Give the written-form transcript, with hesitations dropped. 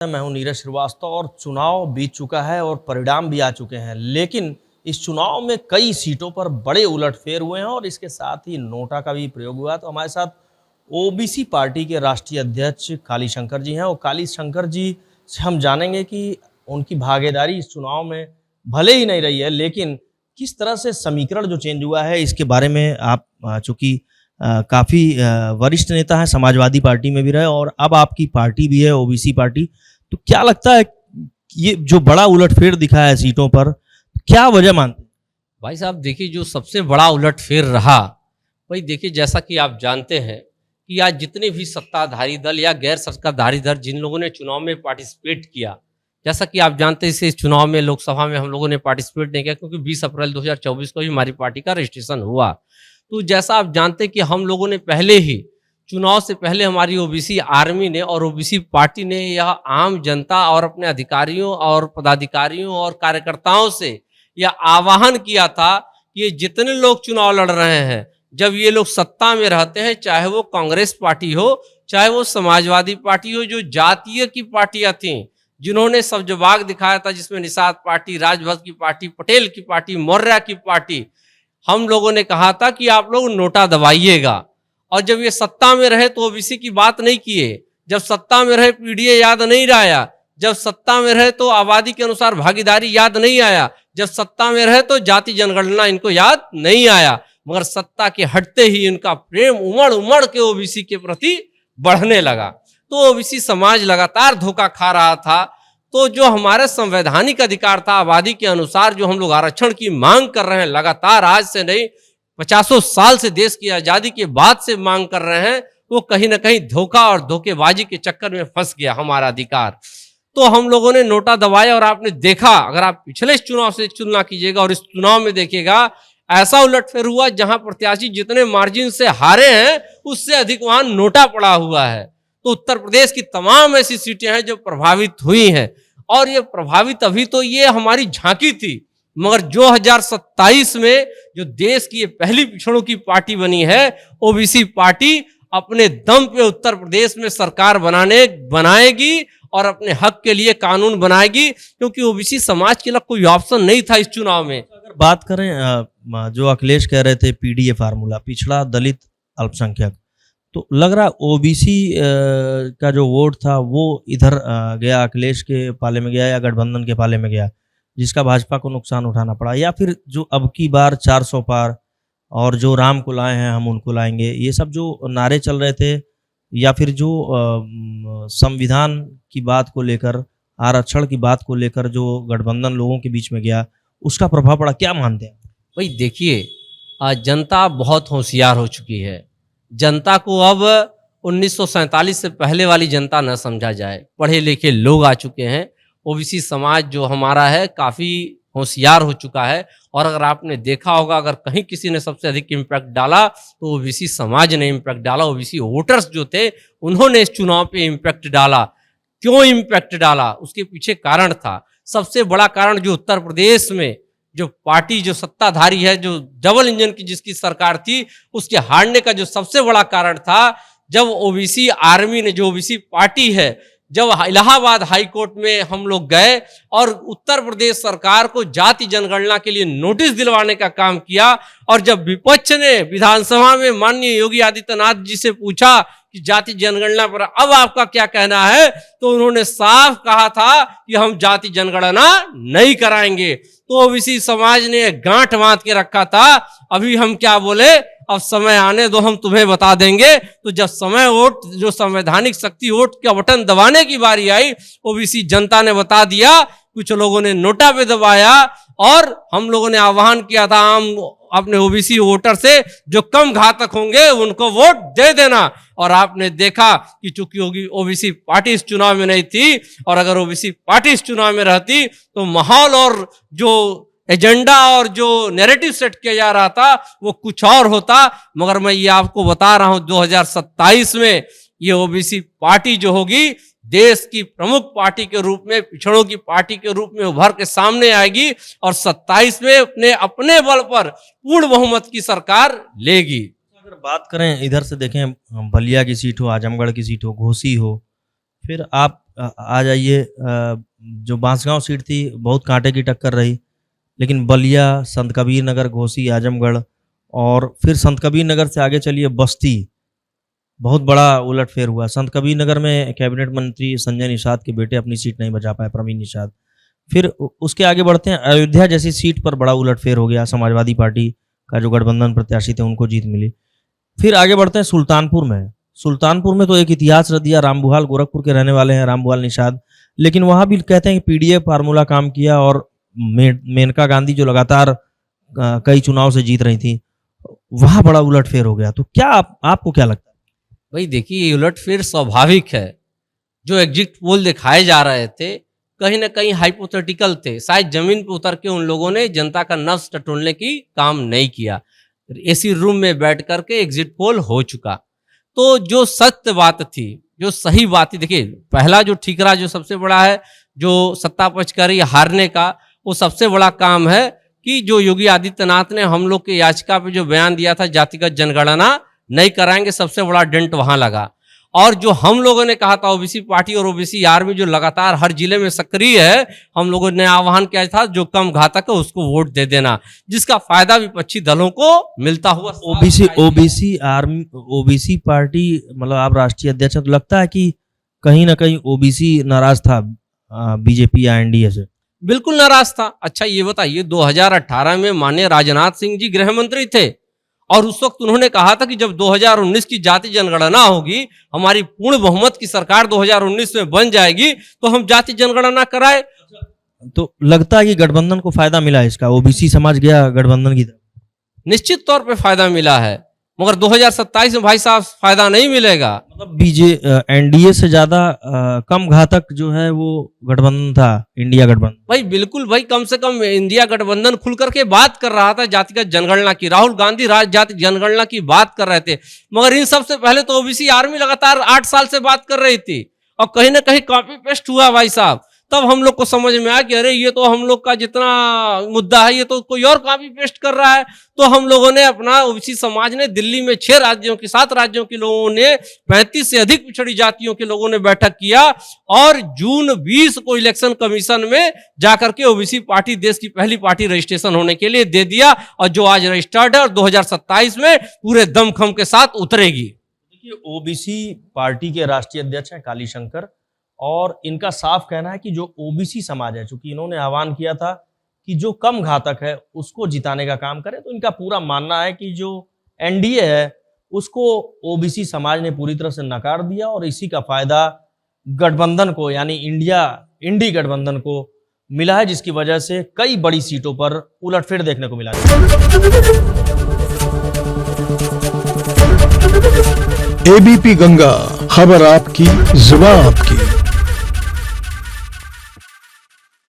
मैं हूं नीरज श्रीवास्तव और चुनाव बीत चुका है और परिणाम भी आ चुके हैं, लेकिन इस चुनाव में कई सीटों पर बड़े उलटफेर हुए हैं और इसके साथ ही नोटा का भी प्रयोग हुआ। तो हमारे साथ ओबीसी पार्टी के राष्ट्रीय अध्यक्ष काली शंकर जी हैं और काली शंकर जी से हम जानेंगे कि उनकी भागीदारी इस चुनाव में भले ही नहीं रही है, लेकिन किस तरह से समीकरण जो चेंज हुआ है इसके बारे में आप चूंकि काफ़ी वरिष्ठ नेता हैं, समाजवादी पार्टी में भी रहे और अब आपकी पार्टी भी है ओबीसी पार्टी। तो क्या लगता है ये जो बड़ा उलटफेर दिखा है सीटों पर, क्या वजह मानते हैं? भाई साहब देखिए, जो सबसे बड़ा उलटफेर रहा, भाई देखिए, जैसा कि आप जानते हैं कि आज जितने भी सत्ताधारी दल या गैर सत्ताधारी दल जिन लोगों ने चुनाव में पार्टिसिपेट किया, जैसा कि आप जानते हैं इस चुनाव में लोकसभा में हम लोगों ने पार्टिसिपेट नहीं किया क्योंकि 20 अप्रैल 2024 को ही हमारी पार्टी का रजिस्ट्रेशन हुआ। तो जैसा आप जानते हैं कि हम लोगों ने पहले ही चुनाव से पहले हमारी ओबीसी आर्मी ने और ओबीसी पार्टी ने यह आम जनता और अपने अधिकारियों और पदाधिकारियों और कार्यकर्ताओं से यह आह्वान किया था कि ये जितने लोग चुनाव लड़ रहे हैं, जब ये लोग सत्ता में रहते हैं, चाहे वो कांग्रेस पार्टी हो, चाहे वो समाजवादी पार्टी हो, जो जातीय की पार्टियां थीं, जिन्होंने सब्जबाग दिखाया था, जिसमें निषाद पार्टी, राजभक्त की पार्टी, पटेल की पार्टी, मौर्य की पार्टी, हम लोगों ने कहा था कि आप लोग नोटा दबाइएगा। और जब ये सत्ता में रहे तो ओबीसी की बात नहीं किए, जब सत्ता में रहे पीडीए याद नहीं आया, जब सत्ता में रहे तो आबादी के अनुसार भागीदारी याद नहीं आया, जब सत्ता में रहे तो जाति जनगणना इनको याद नहीं आया, मगर सत्ता के हटते ही इनका प्रेम उमड़ उमड़ के ओबीसी के प्रति बढ़ने लगा। तो ओबीसी समाज लगातार धोखा खा रहा था। तो जो हमारे संवैधानिक अधिकार था, आबादी के अनुसार जो हम लोग आरक्षण की मांग कर रहे हैं, लगातार आज से नहीं 50 साल से, देश की आज़ादी के बाद से मांग कर रहे हैं, वो कहीं ना कहीं धोखा और धोखेबाजी के चक्कर में फंस गया हमारा अधिकार। तो हम लोगों ने नोटा दबाया और आपने देखा, अगर आप पिछले चुनाव से तुलना कीजिएगा और इस चुनाव में देखिएगा, ऐसा उलटफेर हुआ जहां प्रत्याशी जितने मार्जिन से हारे हैं उससे अधिक वहां नोटा पड़ा हुआ है। तो उत्तर प्रदेश की तमाम ऐसी सीटें हैं जो प्रभावित हुई हैं और ये प्रभावित अभी तो ये हमारी झांकी थी, मगर 2027 में जो देश की ये पहली पिछड़ों की पार्टी बनी है ओबीसी पार्टी, अपने दम पे उत्तर प्रदेश में सरकार बनाएगी और अपने हक के लिए कानून बनाएगी, क्योंकि ओबीसी समाज के लिए कोई ऑप्शन नहीं था इस चुनाव में। अगर बात करें जो अखिलेश कह रहे थे पीडीए फार्मूला, पिछड़ा दलित अल्पसंख्यक, तो लग रहा ओबीसी का जो वोट था वो इधर गया, अखिलेश के पाले में गया या गठबंधन के पाले में गया, जिसका भाजपा को नुकसान उठाना पड़ा, या फिर जो अब की बार 400 पार और जो राम को लाए हैं हम उनको लाएंगे, ये सब जो नारे चल रहे थे, या फिर जो संविधान की बात को लेकर, आरक्षण की बात को लेकर जो गठबंधन लोगों के बीच में गया, उसका प्रभाव पड़ा, क्या मानते हैं? भाई देखिए, जनता बहुत होशियार हो चुकी है। जनता को अब 1947 से पहले वाली जनता न समझा जाए, पढ़े लिखे लोग आ चुके हैं। ओबीसी समाज जो हमारा है काफ़ी होशियार हो चुका है और अगर आपने देखा होगा, अगर कहीं किसी ने सबसे अधिक इम्पैक्ट डाला तो ओबीसी समाज ने इम्पैक्ट डाला। ओबीसी वोटर्स जो थे उन्होंने इस चुनाव पे इम्पैक्ट डाला। क्यों इम्पैक्ट डाला, उसके पीछे कारण था। सबसे बड़ा कारण जो उत्तर प्रदेश में जो पार्टी जो सत्ताधारी है, जो डबल इंजन की जिसकी सरकार थी, उसके हारने का जो सबसे बड़ा कारण था, जब ओबीसी आर्मी ने, जो ओबीसी पार्टी है, जब इलाहाबाद हाई कोर्ट में हम लोग गए और उत्तर प्रदेश सरकार को जाति जनगणना के लिए नोटिस दिलवाने का काम किया, और जब विपक्ष ने विधानसभा में माननीय योगी आदित्यनाथ जी से पूछा कि जाति जनगणना पर अब आपका क्या कहना है, तो उन्होंने साफ कहा था कि हम जाति जनगणना नहीं कराएंगे। तो ओबीसी समाज ने गांठ बांध के रखा था, अभी हम क्या बोले, अब समय आने दो, हम तुम्हें बता देंगे। तो जब समय वोट, जो संवैधानिक शक्ति वोट का बटन दबाने की बारी आई, ओबीसी जनता ने बता दिया। कुछ लोगों ने नोटा पे दबाया और हम लोगों ने आह्वान किया था आम अपने ओबीसी वोटर से, जो कम घातक होंगे उनको वोट दे देना। और आपने देखा कि चूंकि ओबीसी पार्टी इस चुनाव में नहीं थी, और अगर ओबीसी पार्टी इस चुनाव में रहती तो माहौल और जो एजेंडा और जो नैरेटिव सेट किया जा रहा था वो कुछ और होता। मगर मैं ये आपको बता रहा हूं, 2027 में ये ओबीसी पार्टी जो होगी, देश की प्रमुख पार्टी के रूप में, पिछड़ों की पार्टी के रूप में उभर के सामने आएगी और 27 में अपने बल पर पूर्ण बहुमत की सरकार लेगी। अगर बात करें इधर से देखें, बलिया की सीट हो, आजमगढ़ की सीट हो, घोसी हो, फिर आप आ जाइए, जो बांसगांव सीट थी बहुत कांटे की टक्कर रही, लेकिन बलिया, संत कबीर नगर, घोसी, आजमगढ़ और फिर संत कबीर नगर से आगे चलिए बस्ती, बहुत बड़ा उलटफेर हुआ। संत कबीर नगर में कैबिनेट मंत्री संजय निषाद के बेटे अपनी सीट नहीं बचा पाए, प्रवीण निषाद। फिर उसके आगे बढ़ते हैं, अयोध्या जैसी सीट पर बड़ा उलटफेर हो गया, समाजवादी पार्टी का जो गठबंधन प्रत्याशी थे उनको जीत मिली। फिर आगे बढ़ते हैं सुल्तानपुर में। सुल्तानपुर में तो एक इतिहास रच दिया, रामबुहाल गोरखपुर के रहने वाले हैं, रामबुहाल निषाद, लेकिन वहां भी कहते हैं कि पीडीएफ फार्मूला काम किया और मेनका गांधी जो लगातार कई चुनाव से जीत रही थी, वहां बड़ा उलटफेर हो गया। तो क्या आपको क्या लगता है? भाई देखिए, ये उलटफेर स्वाभाविक है। जो एग्जिट पोल दिखाए जा रहे थे कहीं ना कहीं हाइपोथेटिकल थे, शायद जमीन पर उतर के उन लोगों ने जनता का नब्ज टटोलने की काम नहीं किया। एसी रूम में बैठ करके एग्जिट पोल हो चुका। तो जो सत्य बात थी, जो सही बात थी, देखिए पहला जो ठीकरा जो सबसे बड़ा है, जो सत्ता पक्षकारी हारने का, वो सबसे बड़ा काम है कि जो योगी आदित्यनाथ ने हम लोग के याचिका पे जो बयान दिया था जातिगत जनगणना नहीं कराएंगे, सबसे बड़ा डेंट वहां लगा। और जो हम लोगों ने कहा था ओबीसी पार्टी और ओबीसी आर्मी जो लगातार हर जिले में सक्रिय है, हम लोगों ने आह्वान किया था जो कम घातक है उसको वोट दे देना, जिसका फायदा विपक्षी दलों को मिलता हुआ। ओबीसी आर्मी, ओबीसी पार्टी, मतलब आप राष्ट्रीय अध्यक्ष हैं, तो लगता है कि कहीं ना कहीं ओबीसी नाराज था बीजेपी या एनडीए से? बिल्कुल नाराज था। अच्छा ये बताइए, 2018 में माननीय राजनाथ सिंह जी गृह मंत्री थे और उस वक्त उन्होंने कहा था कि जब 2019 की जाति जनगणना होगी, हमारी पूर्ण बहुमत की सरकार 2019 में बन जाएगी, तो हम जाति जनगणना कराए। तो लगता है कि गठबंधन को फायदा मिला इसका, ओबीसी समाज गया गठबंधन की तरफ? निश्चित तौर पे फायदा मिला है, मगर 2027 में भाई साहब फायदा नहीं मिलेगा। मतलब एनडीए से ज्यादा कम घातक जो है वो गठबंधन था, इंडिया गठबंधन। भाई बिल्कुल भाई, कम से कम इंडिया गठबंधन खुल करके बात कर रहा था जातिगत जनगणना की, राहुल गांधी जाति जनगणना की बात कर रहे थे, मगर इन सबसे पहले तो ओबीसी आर्मी लगातार 8 साल से बात कर रही थी और कहीं ना कहीं कॉपी पेस्ट हुआ भाई साहब। तब हम लोग को समझ में आया कि अरे ये तो हम लोग का जितना मुद्दा है ये तो कोई और कॉपी पेस्ट कर रहा है। तो हम लोगों ने अपना ओबीसी समाज ने दिल्ली में 6 राज्यों की 7 राज्यों के लोगों ने 35 से अधिक पिछड़ी जातियों के लोगों ने बैठक किया और जून 20 को इलेक्शन कमीशन में जाकर के ओबीसी पार्टी देश की पहली पार्टी रजिस्ट्रेशन होने के लिए दे दिया और जो आज रजिस्टर्ड है और 2027 में पूरे दमखम के साथ उतरेगी। देखिए, ओबीसी पार्टी के राष्ट्रीय अध्यक्ष हैं काली शंकर और इनका साफ कहना है कि जो ओबीसी समाज है, चूंकि इन्होंने आह्वान किया था कि जो कम घातक है उसको जिताने का काम करे, तो इनका पूरा मानना है कि जो एनडीए है उसको ओबीसी समाज ने पूरी तरह से नकार दिया और इसी का फायदा गठबंधन को, यानी इंडी गठबंधन को मिला है, जिसकी वजह से कई बड़ी सीटों पर उलटफेर देखने को मिला है। एबीपी गंगा, खबर आपकी, जुबान आपकी।